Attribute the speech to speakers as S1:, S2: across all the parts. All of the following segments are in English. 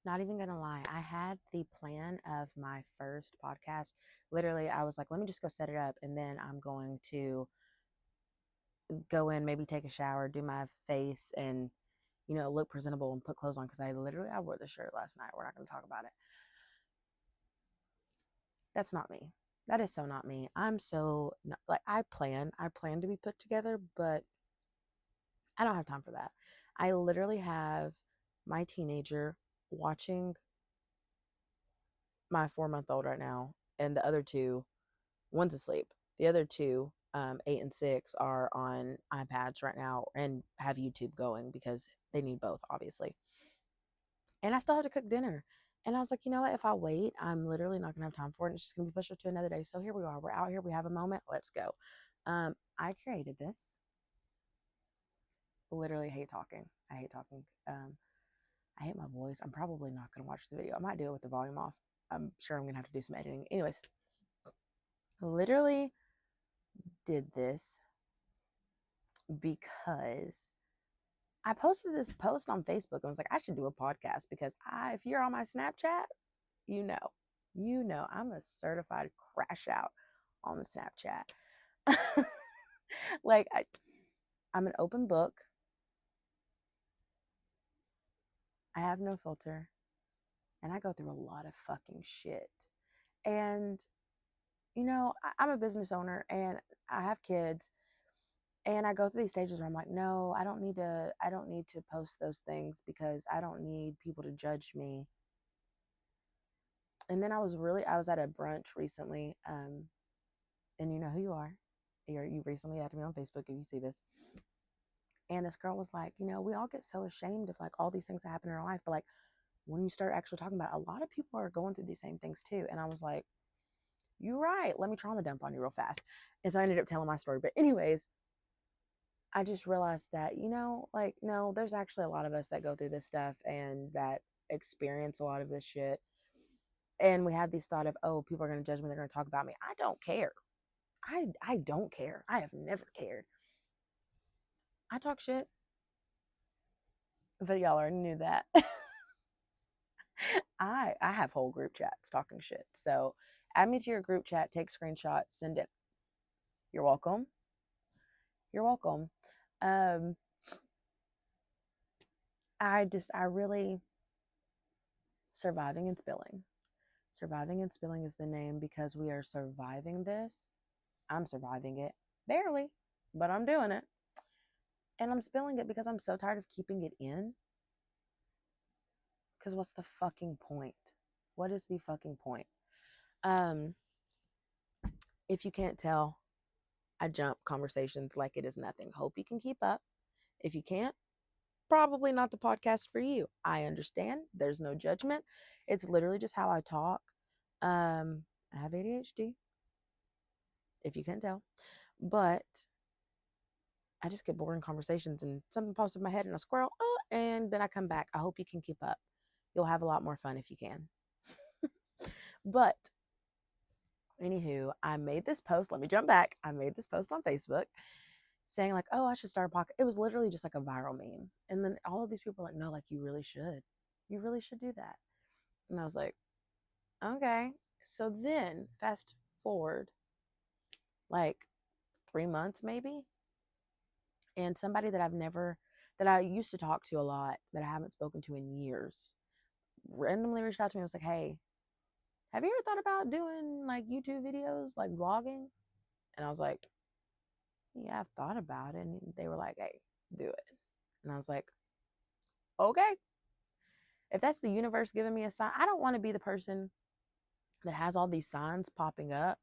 S1: Not even gonna lie, I had the plan of my first podcast. Literally, I was like, let me just go set it up, and then I'm going to go in, maybe take a shower, do my face, and look presentable and put clothes on because I wore the shirt last night. We're not going to talk about it. That's not me. That is so not me. I'm so not, like I plan to be put together, but I don't have time for that. I literally have my teenager watching my 4-month old right now, and the other two, one's asleep. The other two, 8 and 6, are on iPads right now and have YouTube going because they need both, obviously. And I still have to cook dinner. And I was like, you know what? If I wait, I'm literally not gonna have time for it. It's just gonna be pushed up to another day. So here we are. We're out here. We have a moment. Let's go. I created this. Literally hate talking. I hate talking. I hate my voice. I'm probably not gonna watch the video. I might do it with the volume off. I'm sure I'm gonna have to do some editing. Anyways, literally did this because I posted this post on Facebook and was like, I should do a podcast because if you're on my Snapchat, you know, I'm a certified crash out on the Snapchat. Like I'm an open book. I have no filter, and I go through a lot of fucking shit. And I'm a business owner, and I have kids, and I go through these stages where I'm like, no, I don't need to. I don't need to post those things because I don't need people to judge me. And then I was at a brunch recently, and you know who you are. You recently added me on Facebook if you see this. And this girl was like, we all get so ashamed of like all these things that happen in our life. But like when you start actually talking about it, a lot of people are going through these same things too. And I was like, you're right. Let me trauma dump on you real fast. And so I ended up telling my story. But anyways, I just realized that, like, no, there's actually a lot of us that go through this stuff and that experience a lot of this shit. And we have this thought of, oh, people are going to judge me. They're going to talk about me. I don't care. I don't care. I have never cared. I talk shit, but y'all already knew that. I have whole group chats talking shit. So add me to your group chat, take screenshots, send it. You're welcome. You're welcome. Um, I really surviving and spilling. Surviving and spilling is the name because we are surviving this. I'm surviving it barely, but I'm doing it. And I'm spilling it because I'm so tired of keeping it in. Because what's the fucking point? What is the fucking point? Um, if you can't tell, I jump conversations like it is nothing. Hope you can keep up. If you can't, probably not the podcast for you. I understand. There's no judgment. It's literally just how I talk. I have ADHD, if you can't tell. But I just get bored in conversations and something pops in my head and I squirrel, and then I come back. I hope you can keep up. You'll have a lot more fun if you can. But anywho, I made this post. Let me jump back. I made this post on Facebook saying like, oh, I should start a podcast. It was literally just like a viral meme. And then all of these people were like, no, like you really should. You really should do that. And I was like, okay. So then fast forward like 3 months maybe. And somebody that I used to talk to a lot, that I haven't spoken to in years, randomly reached out to me and was like, hey, have you ever thought about doing like YouTube videos, like vlogging? And I was like, yeah, I've thought about it. And they were like, hey, do it. And I was like, okay. If that's the universe giving me a sign, I don't want to be the person that has all these signs popping up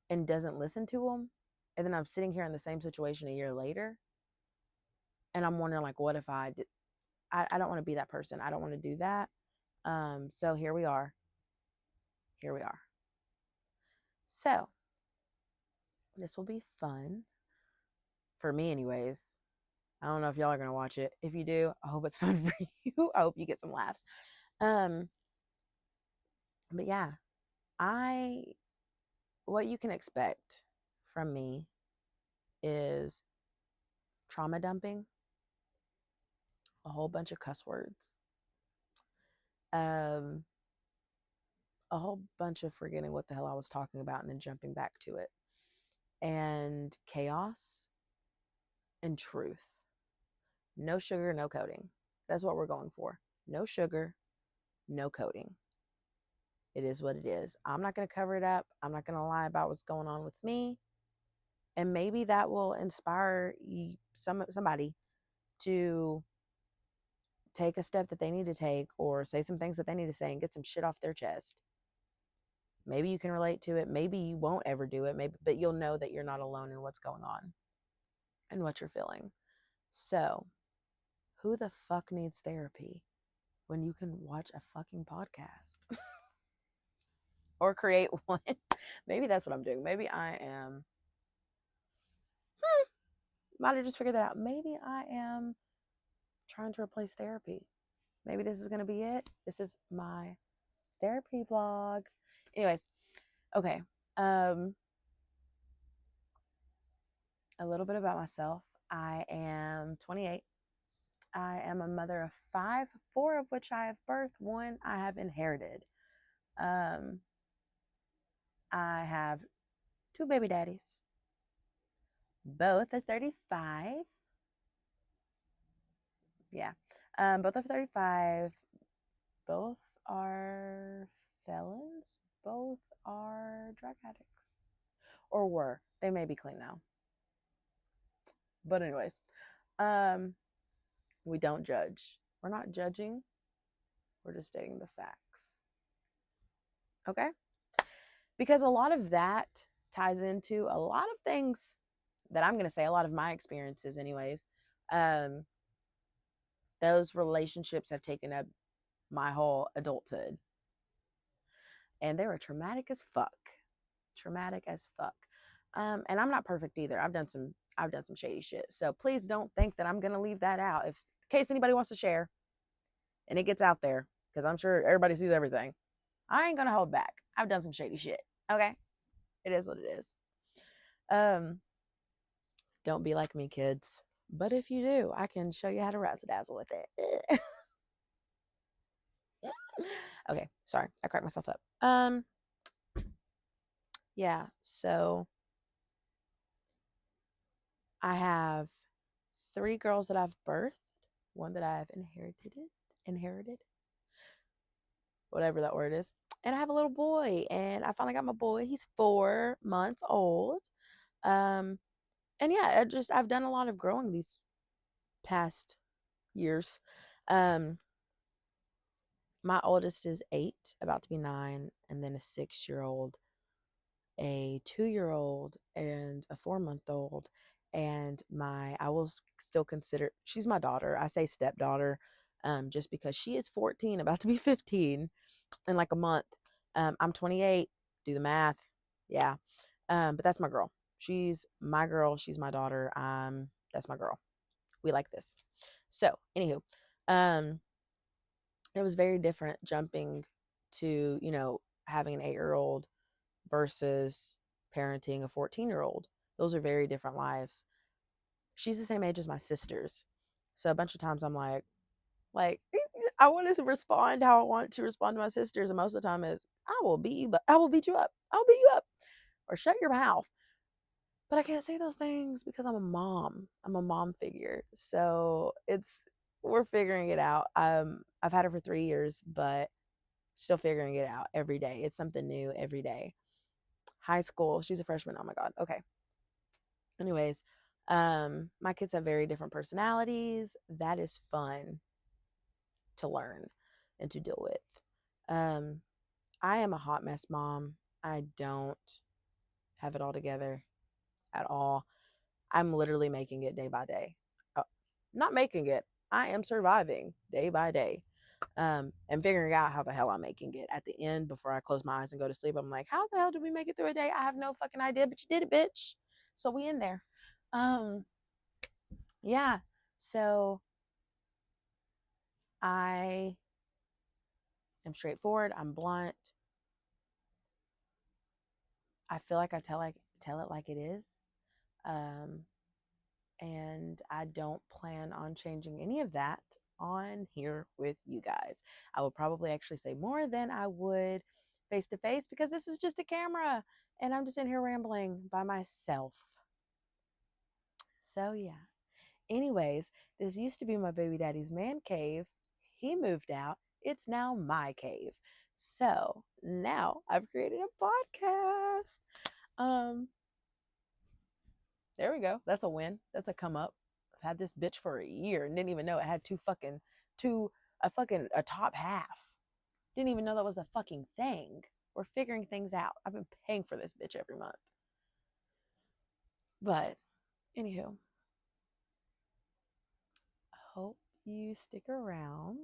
S1: and doesn't listen to them. And then I'm sitting here in the same situation a year later. And I'm wondering, like, what if I did? I don't want to be that person. I don't want to do that. So here we are. Here we are. So this will be fun for me, anyways. I don't know if y'all are gonna watch it. If you do, I hope it's fun for you. I hope you get some laughs. Um, but yeah, I what you can expect from me is trauma dumping, a whole bunch of cuss words, Um, a whole bunch of forgetting what the hell I was talking about and then jumping back to it. And chaos and truth. No sugar, no coating. That's what we're going for. No sugar, no coating. It is what it is. I'm not going to cover it up. I'm not going to lie about what's going on with me. And maybe that will inspire somebody to take a step that they need to take, or say some things that they need to say and get some shit off their chest. Maybe you can relate to it. Maybe you won't ever do it. Maybe, but you'll know that you're not alone in what's going on and what you're feeling. So, who the fuck needs therapy when you can watch a fucking podcast or create one? Maybe that's what I'm doing. Maybe I am. Might have just figured that out. Maybe I am trying to replace therapy. Maybe this is going to be it. This is my therapy vlog. Anyways, okay. A little bit about myself. I am 28. I am a mother of 5, 4 of which I have birthed, 1 I have inherited. I have 2 baby daddies. Both are 35. Yeah. Both are 35. Both are felons. Both are drug addicts. Or were. They may be clean now. But anyways, we don't judge. We're not judging. We're just stating the facts. Okay? Because a lot of that ties into a lot of things that I'm going to say, a lot of my experiences anyways. Those relationships have taken up my whole adulthood. And they were traumatic as fuck. Traumatic as fuck. And I'm not perfect either. I've done some shady shit. So please don't think that I'm going to leave that out. In case anybody wants to share and it gets out there, because I'm sure everybody sees everything. I ain't going to hold back. I've done some shady shit. Okay? It is what it is. Don't be like me, kids. But if you do, I can show you how to razzle-dazzle with it. Okay, sorry. I cracked myself up. Yeah, so I have 3 girls that I've birthed, 1 that I've inherited, whatever that word is. And I have a little boy, and I finally got my boy. He's 4 months old. And yeah, I've done a lot of growing these past years. My oldest is 8, about to be 9, and then a 6-year-old, a 2-year-old, and a 4-month-old. And I will still consider, she's my daughter. I say stepdaughter, just because she is 14, about to be 15 in like a month. I'm 28. Do the math. Yeah. But that's my girl. She's my girl. She's my daughter. That's my girl. We like this. So, anywho, it was very different jumping to, having an 8-year-old versus parenting a 14-year-old. Those are very different lives. She's the same age as my sisters. So a bunch of times I'm like, I want to respond how I want to respond to my sisters. And most of the time is, I will beat you up. I'll beat you up. Or shut your mouth. But I can't say those things because I'm a mom. I'm a mom figure. So we're figuring it out. I've had her for 3 years, but still figuring it out every day. It's something new every day. High school, she's a freshman. Oh my God. Okay. Anyways, my kids have very different personalities. That is fun to learn and to deal with. I am a hot mess mom. I don't have it all together at all. I'm literally making it day by day. Not making it. I am surviving day by day. And figuring out how the hell I'm making it at the end before I close my eyes and go to sleep. I'm like, how the hell did we make it through a day? I have no fucking idea, but you did it, bitch. So we in there. Yeah. So I am straightforward. I'm blunt. I feel like I tell it like it is. And I don't plan on changing any of that on here with you guys. I will probably actually say more than I would face to face because this is just a camera and I'm just in here rambling by myself. So, yeah. Anyways, this used to be my baby daddy's man cave. He moved out. It's now my cave. So now I've created a podcast. Um, there we go. That's a win. That's a come up. I've had this bitch for a year and didn't even know it had a top half. Didn't even know that was a fucking thing. We're figuring things out. I've been paying for this bitch every month. But anywho, I hope you stick around.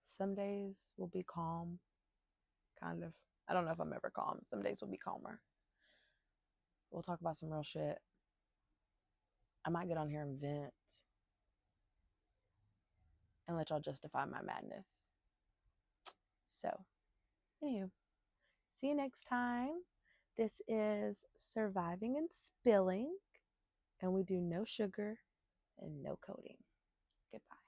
S1: Some days will be calm, kind of. I don't know if I'm ever calm. Some days will be calmer. We'll talk about some real shit. I might get on here and vent and let y'all justify my madness. So, anywho, see you next time. This is Surviving and Spilling, and we do no sugar and no coating. Goodbye.